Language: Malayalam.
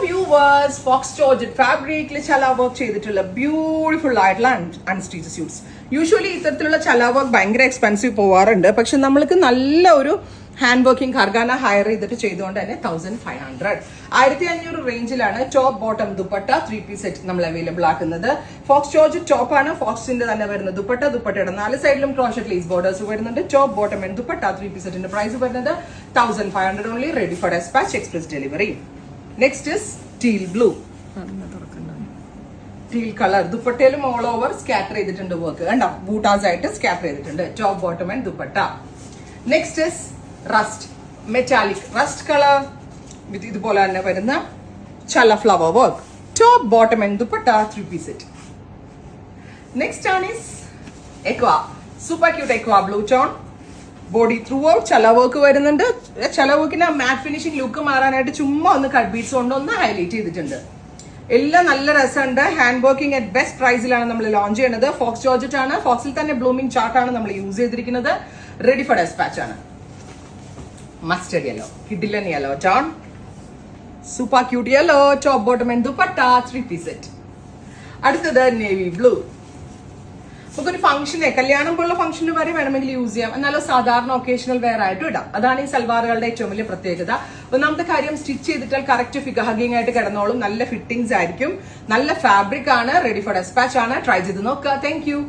viewers, Fox Georgette fabric chala work ചെയ്തിട്ടുള്ള ബ്യൂട്ടിഫുൾ ആയിട്ടുള്ള അൺസ്റ്റിച്ച് സ്യൂട്ട്സ്. യൂഷ്വലി ഇത്തരത്തിലുള്ള ചല വർക്ക് ഭയങ്കര എക്സ്പെൻസീവ് പോവാറുണ്ട്. പക്ഷെ നമ്മൾക്ക് നല്ല ഒരു ഹാൻഡ് വർക്കിംഗ് ഖർഗാന ഹയർ ചെയ്തിട്ട് ചെയ്തുകൊണ്ട് തന്നെ 1500 1500 റേഞ്ചിലാണ് top bottom dupatta 3-piece set നമ്മൾ അവൈലബിൾ ആക്കുന്നത്. ഫോക്സ് ജോർജറ്റ് ടോപ്പ് ആണ്, ഫോക്സിന്റെ തന്നെ വരുന്ന ദുപ്പട്ടയുടെ 4 സൈഡിലും ക്രോഷറ്റ് ലേസ് ബോർഡേഴ്സ് വരുന്നുണ്ട്. Top bottom and dupatta 3-piece സെറ്റിന്റെ പ്രൈസ് വരുന്നത് 1500 only, ready for dispatch, express delivery. Next is teal blue, teal colour. ദുപ്പട്ടയിലും ഓൾ ഓവർ സ്കാറ്റർ ചെയ്തിട്ടുണ്ട് വർക്ക് കണ്ടോ, ബൂട്ടാസ് ആയിട്ട് സ്കാറ്റർ ചെയ്തിട്ടുണ്ട്. Top bottom and dupatta. Next is rust, metallic rust colour with ഇതുപോലെ തന്നെ വരുന്ന ചല flower work. Top bottom and dupatta 3-piece set. Next ആണ് is aqua, super cute aqua blue tone. Body throughout ചല വർക്ക് വരുന്നുണ്ട്. ചല വർക്കിന്റെ മാറ്റ് ഫിനിഷിംഗ് ലുക്ക് മാറാനായിട്ട് ചുമ്മാ ഒന്ന് കട്ട് ബീഡ്സ് കൊണ്ട് ഒന്ന് ഹൈലൈറ്റ് ചെയ്തിട്ടുണ്ട്. എല്ലാം നല്ല രസമുണ്ട്. ഹാൻഡ് വർക്കിംഗ് അറ്റ് ബെസ്റ്റ് പ്രൈസിലാണ് നമ്മൾ ലോഞ്ച് ചെയ്യുന്നത്. ഫോക്സ് ജോർജറ്റ് ആണ്, ഫോക്സിൽ തന്നെ ബ്ലൂമിംഗ് ചാർട്ടാണ് നമ്മൾ യൂസ് ചെയ്തിരിക്കുന്നത്. റെഡി ഫോർ ഡെസ്പാച്ച് ആണ്. മസ്റ്റർഡ് യെല്ലോ, കിഡിലൻ yellow tone, super cute yellow, top bottom and dupatta 3-piece set. അടുത്തത് നേവി ബ്ലൂ. നമുക്കൊരു ഫംഗ്ഷന്, കല്യാണം പോലുള്ള ഫംഗ്ഷന് വരെ വേണമെങ്കിൽ യൂസ് ചെയ്യാം, എന്നാലും സാധാരണ ഒക്കേഷണൽ വെയർ ആയിട്ടും ഇടാം. അതാണ് ഈ സൽവാറുകളുടെ ഏറ്റവും വലിയ പ്രത്യേകത. ഒന്നാമത്തെ കാര്യം, സ്റ്റിച്ച് ചെയ്തിട്ടാൽ കറക്റ്റ് ഫിഗർ ഹഗിങ് ആയിട്ട് കിടന്നോളും. നല്ല ഫിറ്റിംഗ്സ് ആയിരിക്കും, നല്ല ഫാബ്രിക് ആണ്, റെഡി ഫോർ ഡെസ്പാച്ച് ആണ്. ട്രൈ ചെയ്ത് നോക്കുക. Thank you.